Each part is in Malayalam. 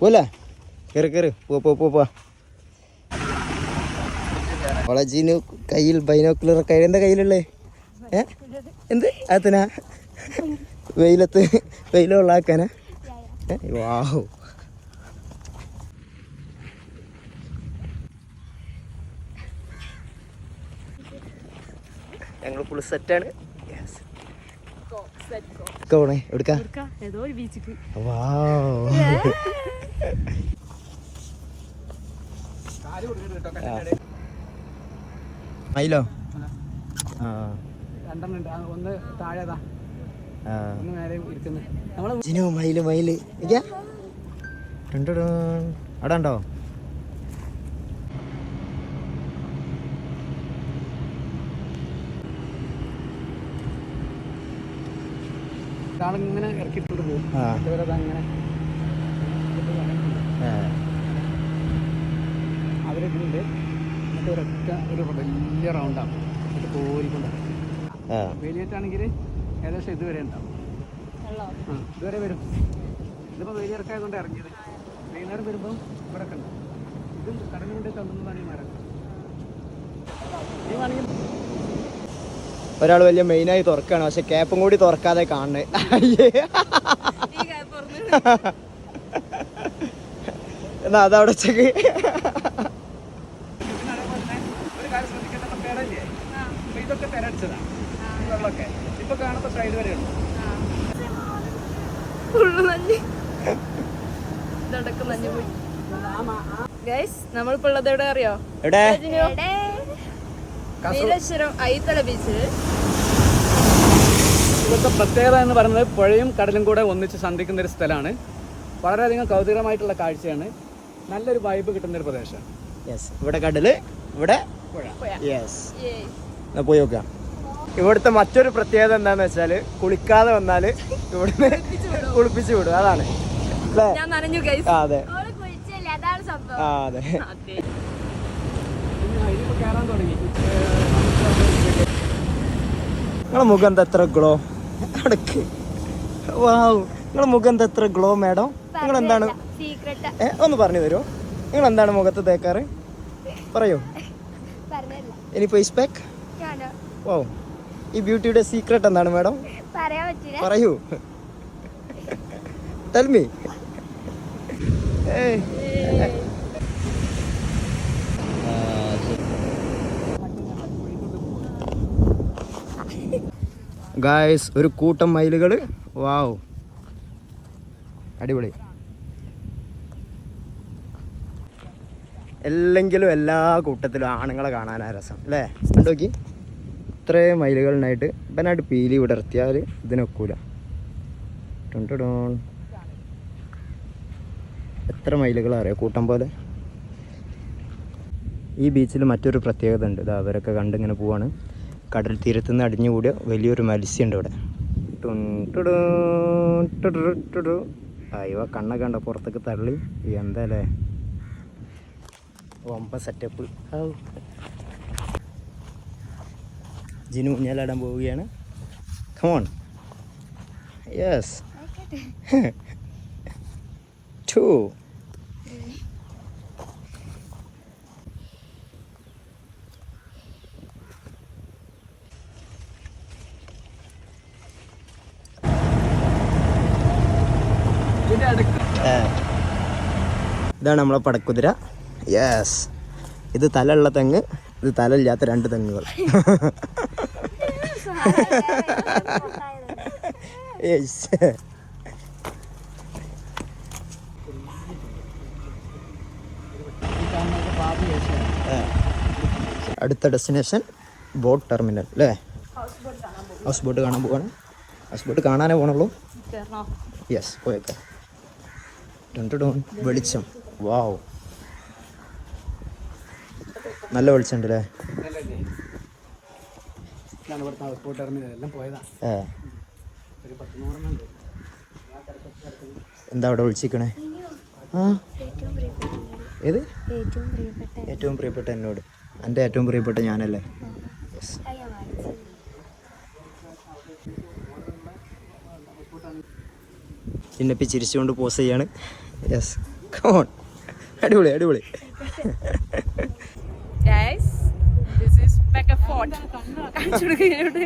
പോലെ കയറി പോ കോളേജിന് കയ്യിൽ ബൈനോക്കുലറൊക്കെ എന്താ കയ്യിലുള്ളേ? എന്ത് അതിനാ? വെയിലുള്ളാക്കാനാ? വാഹു. ഞങ്ങൾ ഫുൾ സെറ്റാണ്. പോണേ എടുക്കാ. മയിലോ? മയില് അവിടെ ഉണ്ടോ? ഇങ്ങനെ ഇറക്കിയിട്ടുണ്ട് പോകും. അങ്ങനെ അവരിട്ടുണ്ട്. എന്നിട്ട് ഒരൊറ്റ ഒരു വലിയ റൗണ്ടാണ്. എന്നിട്ട് കോരിക്കൊണ്ടാണ്. വേലിയേറ്റാണെങ്കിൽ ഏകദേശം ഇതുവരെ ഉണ്ടാവും. ഇതുവരെ വരും. ഇതിപ്പോൾ വേലിയിറക്കായതുകൊണ്ട് ഇറങ്ങിയത്. വൈകുന്നേരം വരുമ്പോൾ ഇവിടെ ഒക്കെ ഉണ്ടാവും. ഇത് കടലിൽ കൊണ്ട് തള്ളുന്നതാണ് ഈ മരം. ഒരാൾ വലിയ മെയിനായി തുറക്കാണ്, പക്ഷെ ക്യാപ്പും കൂടി തുറക്കാതെ കാണണേ. എന്നാ അതവിടെ വെച്ചേക്ക്. ഇതൊക്കെ പെരടിച്ചതാണ് വെള്ളമൊക്കെ. ഇപ്പൊ കാണാത്ത സൈഡ് വരെയുണ്ട്. നമ്മളിപ്പോ ഉള്ളത് എവിടെ അറിയോ? ഇവിടുത്തെ പ്രത്യേകത എന്ന് പറയുന്നത് പുഴയും കടലും കൂടെ ഒന്നിച്ച് സന്ധിക്കുന്ന ഒരു സ്ഥലമാണ്. വളരെയധികം കൗതുകമായിട്ടുള്ള കാഴ്ചയാണ്. നല്ലൊരു വൈബ് കിട്ടുന്ന ഒരു പ്രദേശമാണ്. ഇവിടെ കടല്, ഇവിടെ പുഴ. പോയി നോക്കാം. ഇവിടുത്തെ മറ്റൊരു പ്രത്യേകത എന്താന്ന് വെച്ചാല് കുളിക്കാതെ വന്നാല് ഇവിടുന്ന് കുളിപ്പിച്ചു വിടും. അതാണ് അതെ. അതെ. നിങ്ങളെ മുഖം എന്താ എത്ര ഗ്ലോ? അടക്ക്. വാവ്, നിങ്ങളെ മുഖം എന്താ എത്ര ഗ്ലോ മാഡം? നിങ്ങൾ എന്താണ് ഒന്ന് പറഞ്ഞു തരുമോ? നിങ്ങൾ എന്താണ് മുഖത്ത് തേക്കാറ്? പറയൂ. ഇനി ഫേസ് പാക്ക്. ഓ, ഈ ബ്യൂട്ടിയുടെ സീക്രട്ട് എന്താണ് മാഡം? പറയൂ. Tell me. ഗായ്സ്, ഒരു കൂട്ടം മയിലുകൾ. വാവ്, അടിപൊളി. അല്ലെങ്കിലും എല്ലാ കൂട്ടത്തിലും ആണുങ്ങളെ കാണാനാ രസം അല്ലേ? കണ്ടോക്കി, ഇത്രയും മയിലുകളുണ്ടായിട്ട് ഇവനായിട്ട് പീലി വിടർത്തിയാൽ ഇതിനൊക്കൂല. എത്ര മയിലുകളറിയോ, കൂട്ടം പോലെ. ഈ ബീച്ചിൽ മറ്റൊരു പ്രത്യേകത ഉണ്ട്. ഇത് അവരൊക്കെ കണ്ടിങ്ങനെ പോവാണ്. കടൽ തീരത്തുനിന്ന് അടിഞ്ഞുകൂടിയ വലിയൊരു മത്സ്യമുണ്ട് ഇവിടെ. അയ്യോ, കണ്ണൊക്കെ ഉണ്ടോ പുറത്തേക്ക് തള്ളി. എന്താ അല്ലേ, വമ്പ സെറ്റപ്പ്. ജിനു ഊഞ്ഞാലാടാൻ പോവുകയാണ്. കമോൺ. യെസ്. 2. ഇതാണ് നമ്മളെ പടക്കുതിര. യെസ്. ഇത് തലയുള്ള തെങ്ങ്, ഇത് തലയില്ലാത്ത 2 തെങ്ങുകൾ. അടുത്ത ഡെസ്റ്റിനേഷൻ ബോട്ട് ടെർമിനൽ അല്ലേ? ഹൗസ് ബോട്ട് കാണാൻ പോവാണ്. ഹൗസ് ബോട്ട് കാണാനേ പോകണുള്ളൂ. യെസ്, പോയേക്കാം. വെളിച്ചം. വാവ്, നല്ല വെളിച്ചമുണ്ട് അല്ലേ? എന്താ അവിടെ വിളിച്ചിരിക്കണേ? ഏത് ഏറ്റവും പ്രിയപ്പെട്ട എന്നോട്? എൻ്റെ ഏറ്റവും പ്രിയപ്പെട്ട ഞാനല്ലേ? ചിന്നപ്പി ചിരിച്ചുകൊണ്ട് പോസ് ചെയ്യാണ്. യെസ്. കമോൺ. അടിപൊളി അടിപൊളി. Guys, this is Becca Fort. കാണിച്ചു കൊടുക്കുകയാണ്.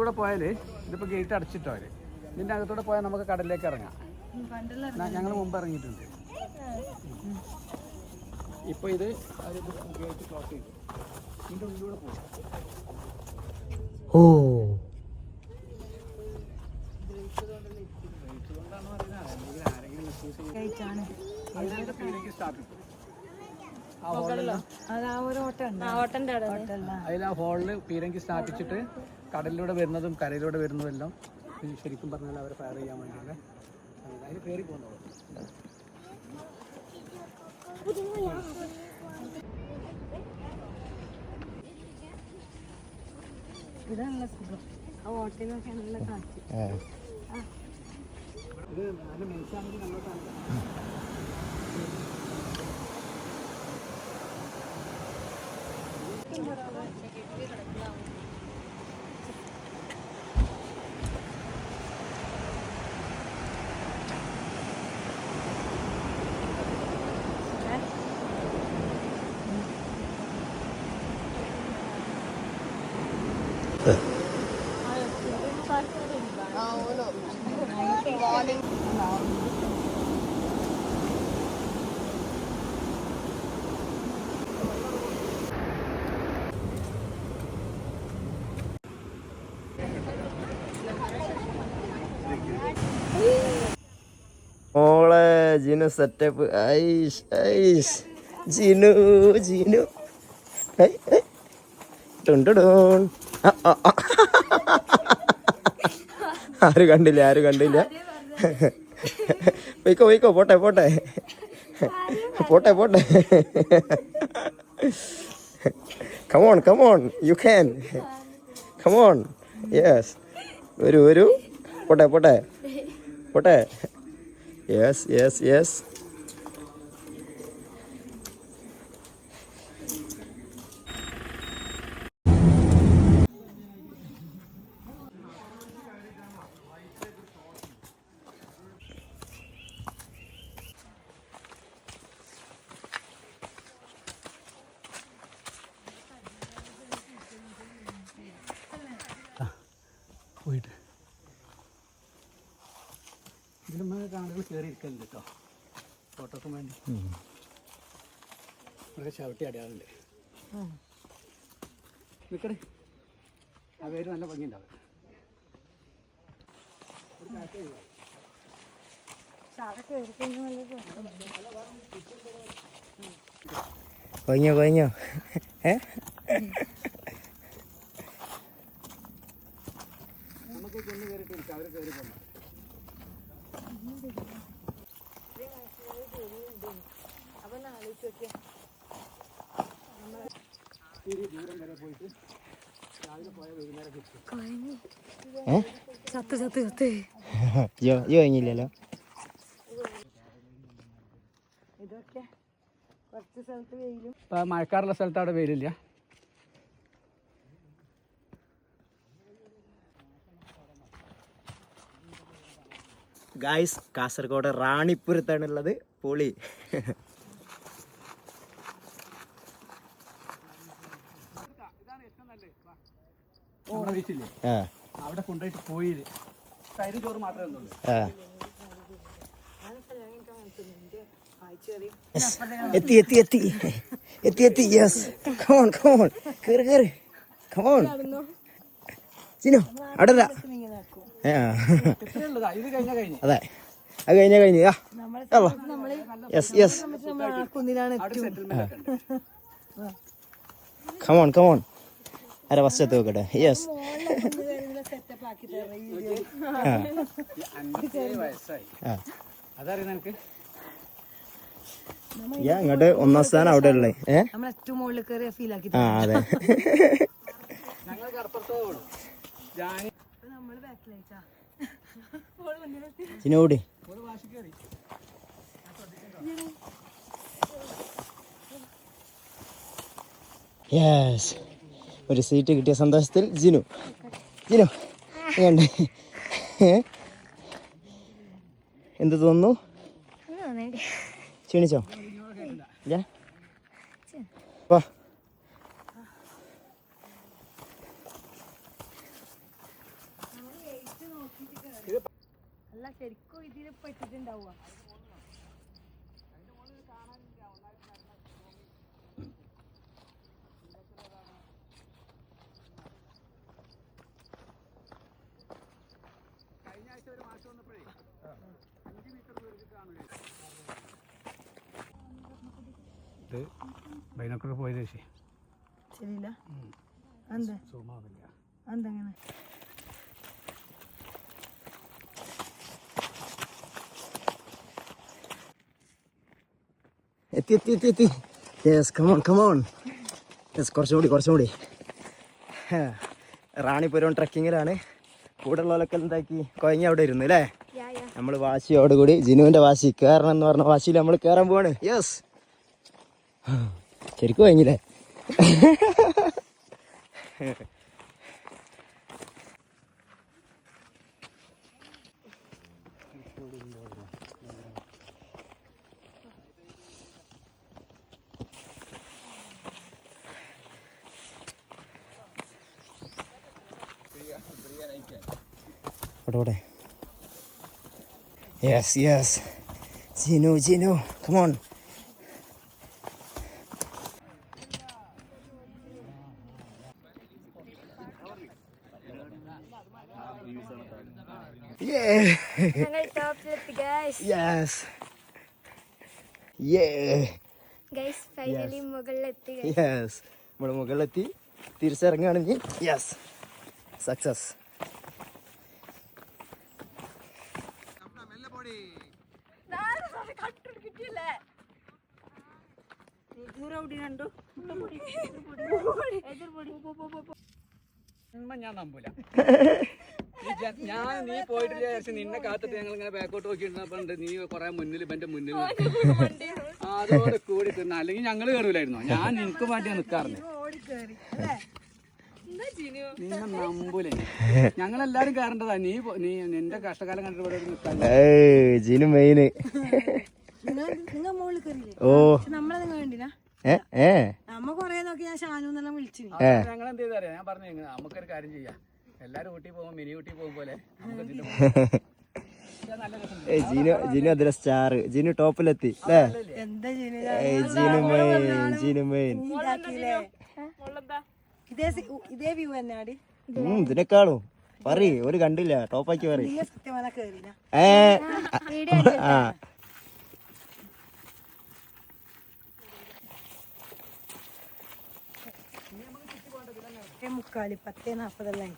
ൂടെ പോയാല് ഇതിപ്പോ ഗേറ്റ് അടച്ചിട്ടോ അവര്. ഇതിന്റെ അകത്തൂടെ പോയാൽ നമുക്ക് കടലിലേക്ക് ഇറങ്ങാം. ഞങ്ങൾ മുമ്പ് ഇറങ്ങിയിട്ടുണ്ട്. ഇപ്പൊ ഇത് ഗേറ്റ് ക്ലോസ് ചെയ്തു. ഇതിന്റെ ഉള്ളിലൂടെ പോകും. ഓ അതിൽ ആ ഹോളില് പീരങ്കി സ്ഥാപിച്ചിട്ട് കടലിലൂടെ വരുന്നതും കരയിലൂടെ വരുന്നതും എല്ലാം ശരിക്കും പറഞ്ഞാൽ അവരെ ഫയർ ചെയ്യാൻ വേണ്ടിയുള്ള അതിൽ കയറി പോകുന്നത്. ഇത് നല്ല മെൻസാണെങ്കിൽ നമ്മൾ മോളെ ജിനു സെറ്റപ്പ്. ഐഷ് ഐഷ് ജിനു ജിനു. ടുണ്ടുടൂൺ. ആരും കണ്ടില്ല ആരും കണ്ടില്ല. പോയിക്കോ പോയിക്കോ പോട്ടെ പോട്ടെ പോട്ടെ പോട്ടെ. Come on come on you can come on. Yes വരൂ വരൂ. പോട്ടെ പോട്ടെ പോട്ടെ. Yes yes yes. പോയിട്ട് ഇതിലും കാണുകൾ കയറി ഇരിക്കലുണ്ട് കേട്ടോ. ഫോട്ടോക്കും വേണ്ടി ഇവിടെ ചവിട്ടി അടയാറുണ്ട്. നിൽക്കടേ. ആ പേര് നല്ല ഭംഗിയുണ്ടാവും. കഴിഞ്ഞോ കഴിഞ്ഞോ. നമുക്ക് ചെന്ന് കയറിയിട്ട് ഇരിക്കാം. അവർ കയറി പോകുന്നു. ദൂരം വരെ പോയിട്ട് രാവിലെ പോയ വൈകുന്നേരം കിട്ടും. കഴിഞ്ഞില്ലല്ലോ. മഴക്കാറുള്ള സ്ഥലത്ത് അവിടെ വെയിലില്ല. ഗായ്സ് കാസർഗോഡ് റാണിപുരത്താണുള്ളത്. പൊളി. അവിടെ കൊണ്ടുപോയിട്ട് പോയില് തൈര് ചോറ് മാത്രമേ ഉള്ളൂ. എത്തി എത്തി എത്തി എത്തി എത്തി. Yes come on come on. കേറ് കേറ് കമോൺ. ചിനു അടല്ല. അതെ അത് കഴിഞ്ഞ കഴിഞ്ഞു. Yes yes. Come on come on. അര വശത്ത് വെക്കട്ടെ. യെസ്. ഇങ്ങോട്ട് ഒന്നാം സ്ഥാനം അവിടെ ഉള്ളേ. ആ അതെ. ചിനോടി യെസ്, ഒരു സീറ്റ് കിട്ടിയ സന്തോഷത്തിൽ ജിനു എങ്ങനെയുണ്ട്? എന്ത് തോന്നുന്നു? ക്ഷീണിച്ചോ? ഇല്ല? വാ. അല്ല ശരിക്കും ഇതിൽ പറ്റിട്ടുണ്ടാവുക. ഇത് ബൈനോക്കുലർ പോയത് ശരിയില്ല. എന്താ സൂമാവില്ല. എന്തെങ്ങനെ? എത്തി. Yes, come on. യെസ്, കുറച്ചും കൂടി. റാണിപുരം ട്രക്കിങ്ങിലാണ്. കൂടെ ഉള്ളവരൊക്കെ എന്താക്കി കുഴങ്ങി അവിടെ ഇരുന്നു അല്ലേ? നമ്മൾ വാശിയോടുകൂടി ജിനുവിൻ്റെ വാശി കയറണം എന്ന് പറഞ്ഞ വാശിയിൽ നമ്മൾ കയറാൻ പോവാണ്. യെസ്, ശരിക്കും കുഴങ്ങില്ലേ? ഓടെ. Yes, Jinu come on. യെസ്, നമ്മൾ മുകളിലെത്തി. തിരിച്ചിറങ്ങുകയാണെങ്കിൽ യെസ്, സക്സസ്. ഞാൻ നമ്പൂല. നീ പോയിട്ട് വിചാരിച്ചു നിന്നെ കാത്തിട്ട് ഞങ്ങൾ ഇങ്ങനെ ബാക്കോട്ട് നോക്കിയിരുന്നപ്പോണ്ട് നീ കൊറേ മുന്നിൽ എന്റെ മുന്നിൽ അതോടെ കൂടി തിന്ന. അല്ലെങ്കിൽ ഞങ്ങള് കയറൂലായിരുന്നോ? ഞാൻ നിനക്ക് വേണ്ടിയാണ് നിക്കാറുണ്ട്. നിന്നെ നമ്പൂലേ. ഞങ്ങളെല്ലാരും കയറേണ്ടതാ. നീ നിന്റെ കഷ്ടകാലം കണ്ടിട്ട് ഇവിടെ നിൽക്കാൻ. ജിനു മെയിന്. നിങ്ങൾ മുകളിൽ കയറിയില്ലേ? ഓ, നമ്മളെ നിങ്ങൾ വേണ്ടിനാ നമ്മ കൊറേ നോക്കി. ഞാൻ ഷാനൂന്നെല്ലാം വിളിച്ചു. ഞങ്ങൾ എന്ത് ചെയ്താ ഞാൻ പറഞ്ഞു, നമുക്കൊരു കാര്യം ചെയ്യാം. എല്ലാരും ഊട്ടി പോകും, മിനി ഊട്ടി പോകും പോലെ ജിനു അതിലെ സ്റ്റാർ. ജിനു ടോപ്പിലെത്തി അല്ലേ? എന്താ ജിനു മെയിൻ. ഇതേ വ്യൂ തന്നെയാടി. ഇതിനെക്കാളും പറയ്, ഒരു കണ്ടില്ല. ടോപ്പാക്കി പറയ്. സത്യമല കേറിന മുക്കാലി 10:40